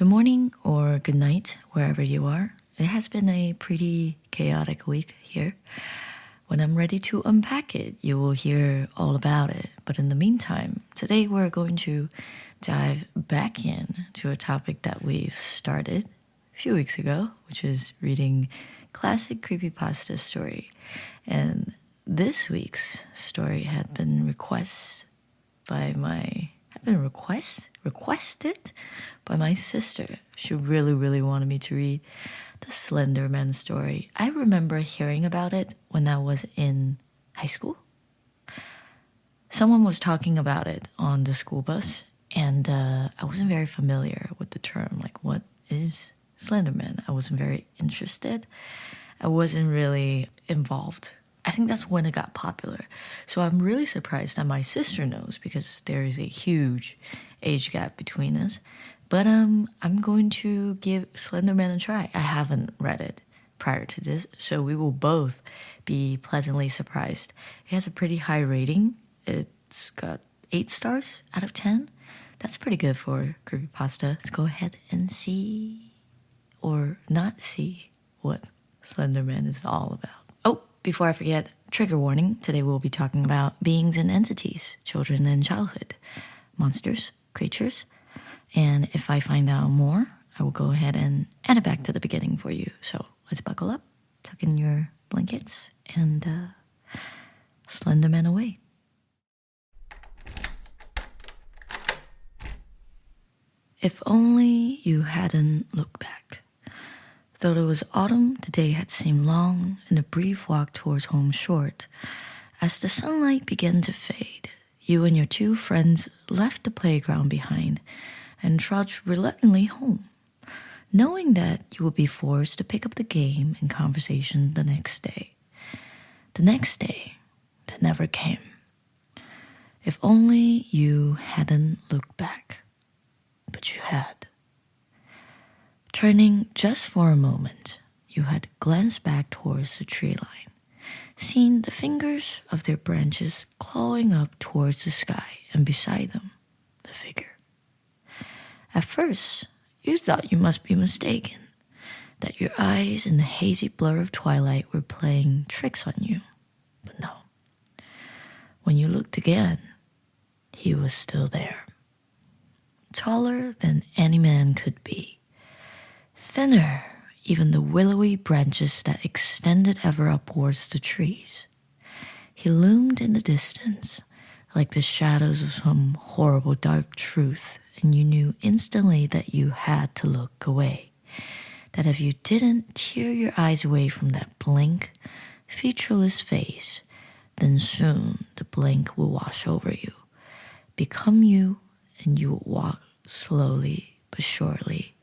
Good morning or good night, wherever you are. It has been a pretty chaotic week here. When I'm ready to unpack it, you will hear all about it. But in the meantime, today we're going to dive back in to a topic that we've started a few weeks ago, which is reading classic creepypasta story. And this week's story had been requested by my sister. She really wanted me to read the Slenderman story. I remember hearing about it when I was in high school. Someone was talking about it on the school bus, and I wasn't very familiar with the term. Like, what is Slenderman? I wasn't very interested. I wasn't really involved. I think that's when it got popular. So I'm really surprised that my sister knows because there is a huge age gap between us. But I'm going to give Slenderman a try. I haven't read it prior to this, so we will both be pleasantly surprised. It has a pretty high rating. It's got 8 stars out of 10. That's pretty good for creepypasta. Let's go ahead and see, or not see, what Slenderman is all about. Oh, before I forget, trigger warning. Today we'll be talking about beings and entities, children and childhood, monsters, creatures. And if I find out more, I will go ahead and add it back to the beginning for you. So let's buckle up, tuck in your blankets, and Slenderman away. If only you hadn't looked back. Though it was autumn, the day had seemed long, and the brief walk towards home short. As the sunlight began to fade, you and your 2 friends left the playground behind and trudged reluctantly home, knowing that you would be forced to pick up the game and conversation the next day. The next day that never came. If only you hadn't looked back. But you had. Turning just for a moment, you had glanced back towards the tree line, seen the fingers of their branches clawing up towards the sky, and beside them, the figure. At first, you thought you must be mistaken, that your eyes in the hazy blur of twilight were playing tricks on you. But no. When you looked again, he was still there. Taller than any man could be. Thinner, even the willowy branches that extended ever upwards the trees. He loomed in the distance, like the shadows of some horrible dark truth, and you knew instantly that you had to look away. That if you didn't tear your eyes away from that blank, featureless face, then soon the blank will wash over you, become you, and you will walk slowly but surely,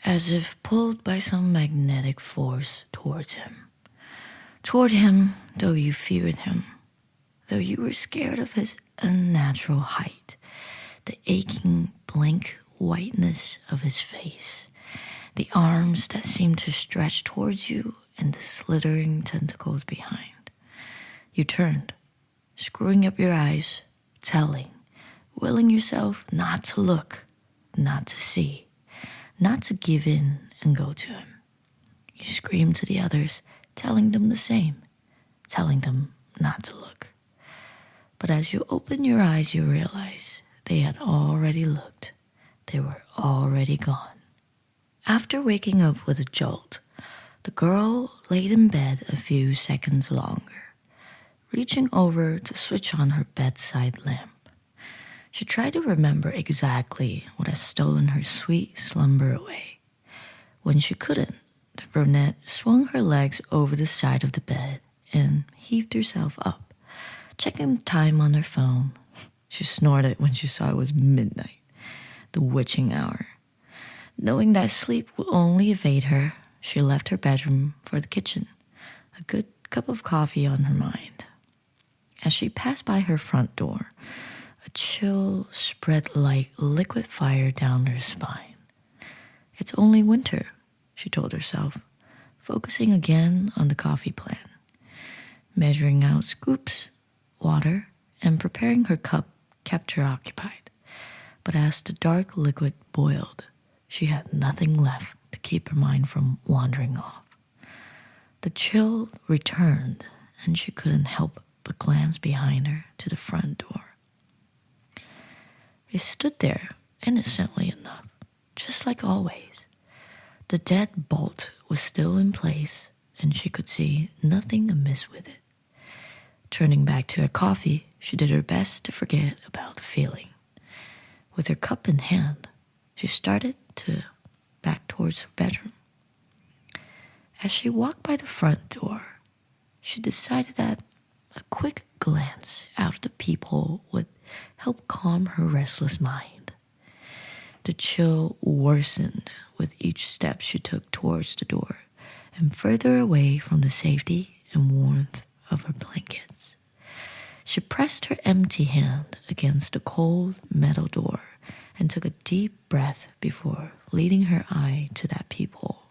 as if pulled by some magnetic force towards him. Toward him, though you feared him, though you were scared of his unnatural height, the aching blank whiteness of his face, the arms that seemed to stretch towards you, and the slithering tentacles behind. You turned, screwing up your eyes, willing yourself not to look, not to see, not to give in and go to him. You screamed to the others, telling them the same, telling them not to look. But as you opened your eyes, you realized they had already looked. They were already gone. After waking up with a jolt, the girl laid in bed a few seconds longer, reaching over to switch on her bedside lamp. She tried to remember exactly what had stolen her sweet slumber away. When she couldn't, the brunette swung her legs over the side of the bed and heaved herself up, checking the time on her phone. She snorted when she saw it was midnight, the witching hour. Knowing that sleep would only evade her, she left her bedroom for the kitchen, a good cup of coffee on her mind. As she passed by her front door, a chill spread like liquid fire down her spine. It's only winter, she told herself, focusing again on the coffee plan, measuring out scoops, water, and preparing her cup kept her occupied. But as the dark liquid boiled, she had nothing left to keep her mind from wandering off. The chill returned, and she couldn't help but glance behind her to the front door. It stood there innocently enough, just like always. The dead bolt was still in place, and she could see nothing amiss with it. Turning back to her coffee, she did her best to forget about the feeling. With her cup in hand, she started to back towards her bedroom. As she walked by the front door, she decided that a quick glance out of the peephole would help calm her restless mind. The chill worsened with each step she took towards the door and further away from the safety and warmth of her blankets. She pressed her empty hand against the cold metal door and took a deep breath before leading her eye to that peephole.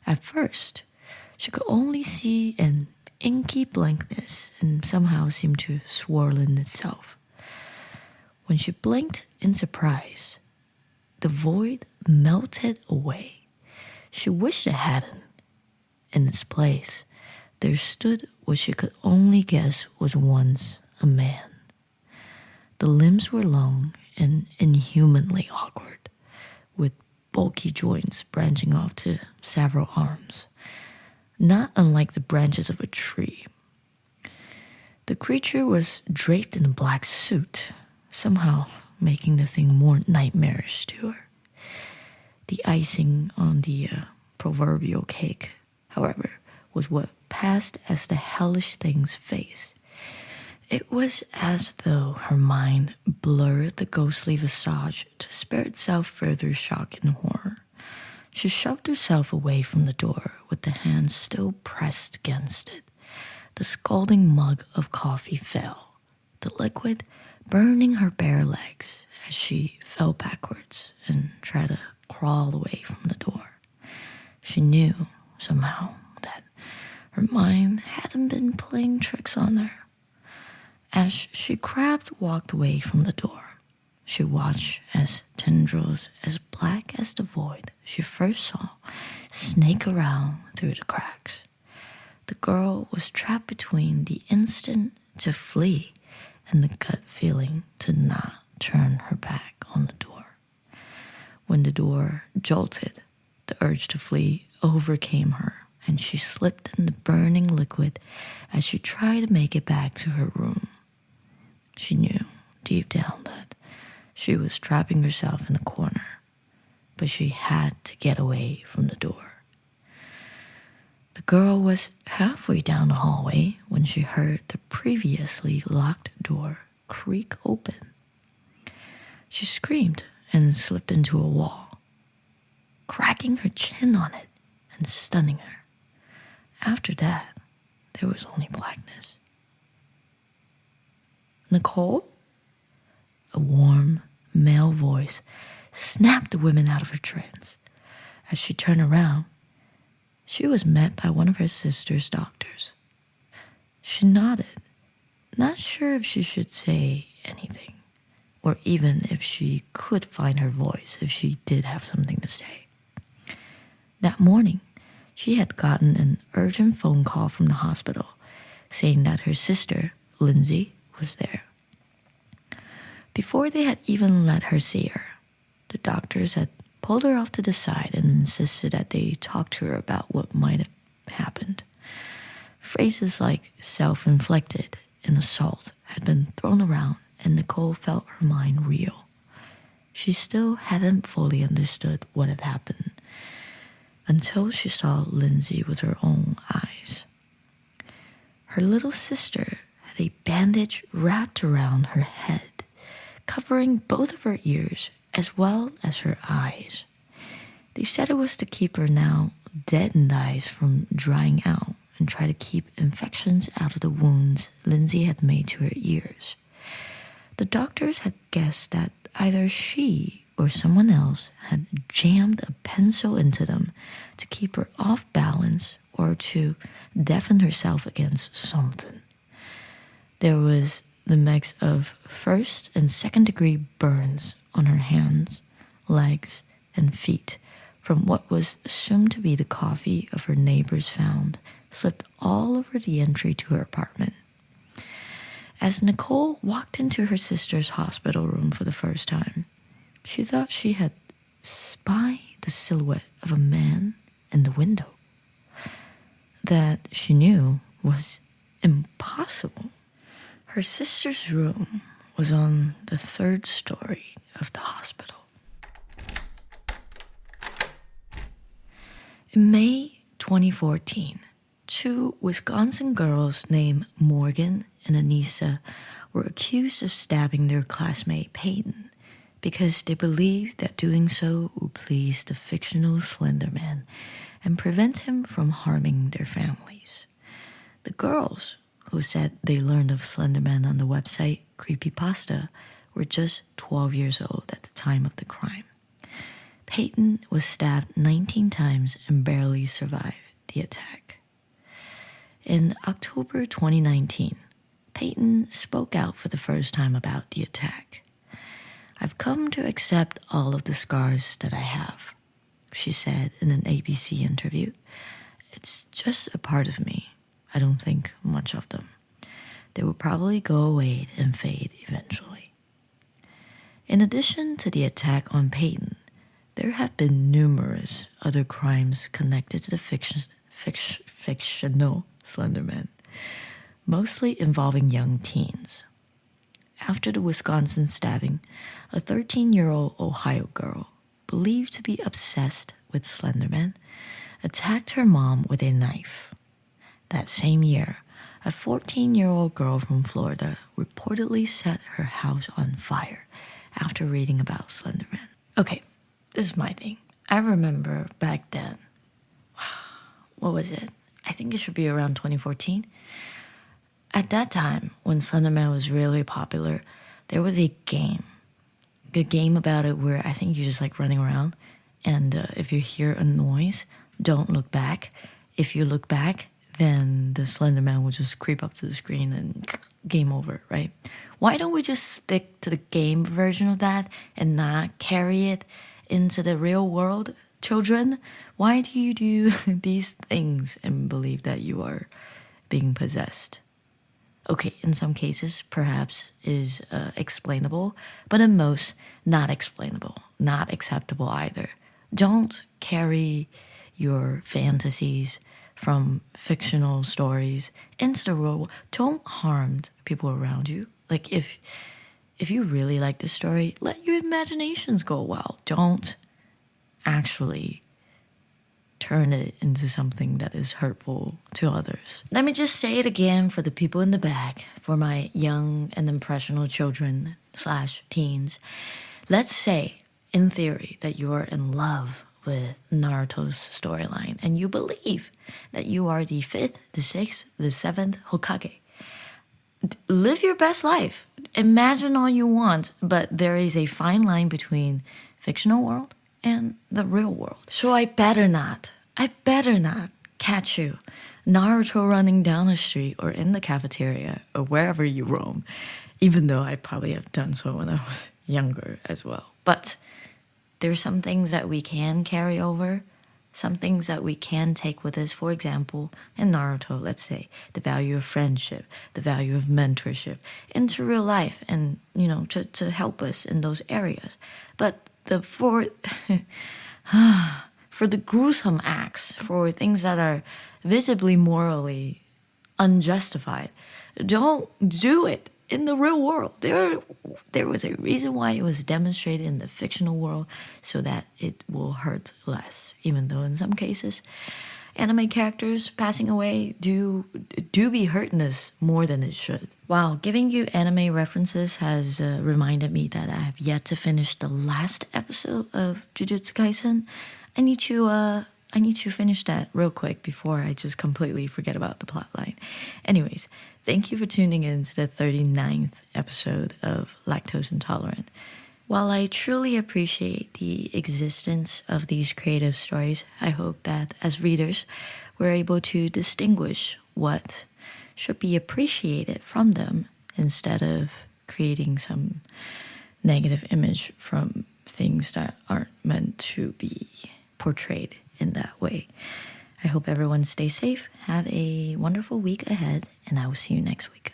At first, she could only see an inky blankness and somehow seemed to swirl in itself. When she blinked in surprise, the void melted away. She wished it hadn't. In its place, there stood what she could only guess was once a man. The limbs were long and inhumanly awkward, with bulky joints branching off to several arms, not unlike the branches of a tree. The creature was draped in a black suit, somehow making the thing more nightmarish to her. The icing on the proverbial cake, however, was what passed as the hellish thing's face. It was as though her mind blurred the ghostly visage to spare itself further shock and horror. She shoved herself away from the door with the hand still pressed against it. The scalding mug of coffee fell, the liquid burning her bare legs as she fell backwards and tried to crawl away from the door. She knew, somehow, that her mind hadn't been playing tricks on her. As she walked away from the door, she watched as tendrils as black as the void she first saw snake around through the cracks. The girl was trapped between the instinct to flee and the gut feeling to not turn her back on the door. When the door jolted, the urge to flee overcame her, and she slipped in the burning liquid as she tried to make it back to her room. She knew deep down that she was trapping herself in a corner, but she had to get away from the door. The girl was halfway down the hallway when she heard the previously locked door creak open. She screamed and slipped into a wall, cracking her chin on it and stunning her. After that, there was only blackness. "Nicole?" A warm, male voice snapped the woman out of her trance. As she turned around, she was met by one of her sister's doctors. She nodded, not sure if she should say anything, or even if she could find her voice if she did have something to say. That morning, she had gotten an urgent phone call from the hospital saying that her sister, Lindsay, was there. Before they had even let her see her, the doctors had pulled her off to the side and insisted that they talk to her about what might have happened. Phrases like self-inflicted and assault had been thrown around, and Nicole felt her mind reel. She still hadn't fully understood what had happened until she saw Lindsay with her own eyes. Her little sister had a bandage wrapped around her head, covering both of her ears as well as her eyes. They said it was to keep her now deadened eyes from drying out and try to keep infections out of the wounds Lindsay had made to her ears. The doctors had guessed that either she or someone else had jammed a pencil into them to keep her off balance or to deafen herself against something. There was the mix of first and second degree burns on her hands, legs, and feet from what was assumed to be the coffee of her neighbors found slipped all over the entry to her apartment. As Nicole walked into her sister's hospital room for the first time, she thought she had spied the silhouette of a man in the window. That she knew was impossible. Her sister's room was on the 3rd story of the hospital. In May 2014, 2 Wisconsin girls named Morgan and Anissa were accused of stabbing their classmate Peyton because they believed that doing so would please the fictional Slenderman and prevent him from harming their families. The girls, who said they learned of Slenderman on the website creepypasta, were just 12 years old at the time of the crime. Peyton was stabbed 19 times and barely survived the attack. In October 2019, Peyton spoke out for the first time about the attack. "I've come to accept all of the scars that I have," she said in an ABC interview. "It's just a part of me. I don't think much of them. They will probably go away and fade eventually." In addition to the attack on Peyton, there have been numerous other crimes connected to the fictional Slenderman, mostly involving young teens. After the Wisconsin stabbing, a 13-year-old Ohio girl, believed to be obsessed with Slenderman, attacked her mom with a knife. That same year, a 14-year-old girl from Florida reportedly set her house on fire after reading about Slenderman. Okay, this is my thing. I remember back then, what was it? I think it should be around 2014. At that time, when Slenderman was really popular, there was a game. The game about it where I think you're just like running around, and if you hear a noise, don't look back. If you look back, then the Slenderman will just creep up to the screen and game over, right? Why don't we just stick to the game version of that and not carry it into the real world, children? Why do you do these things and believe that you are being possessed? Okay, in some cases, perhaps is explainable, but in most, not explainable, not acceptable either. Don't carry your fantasies from fictional stories into the real world. Don't harm people around you. Like if you really like the story, let your imaginations go wild. Don't actually turn it into something that is hurtful to others. Let me just say it again for the people in the back, for my young and impressionable children / teens. Let's say, in theory, that you are in love with Naruto's storyline and you believe that you are the 5th, the 6th, the 7th Hokage. Live your best life. Imagine all you want, but there is a fine line between fictional world and the real world. So I better not catch you Naruto running down the street or in the cafeteria or wherever you roam, even though I probably have done so when I was younger as well. But there's some things that we can carry over, some things that we can take with us. For example, in Naruto, let's say, the value of friendship, the value of mentorship into real life and, to help us in those areas. But for the gruesome acts, for things that are visibly morally unjustified, don't do it in the real world. There was a reason why it was demonstrated in the fictional world, so that it will hurt less. Even though in some cases, anime characters passing away do be hurting us more than it should. Wow, giving you anime references has reminded me that I have yet to finish the last episode of Jujutsu Kaisen. I need to finish that real quick before I just completely forget about the plotline. Anyways, thank you for tuning in to the 39th episode of Lactose Intolerant. While I truly appreciate the existence of these creative stories, I hope that as readers, we're able to distinguish what should be appreciated from them instead of creating some negative image from things that aren't meant to be portrayed in that way. I hope everyone stays safe. Have a wonderful week ahead, and I will see you next week.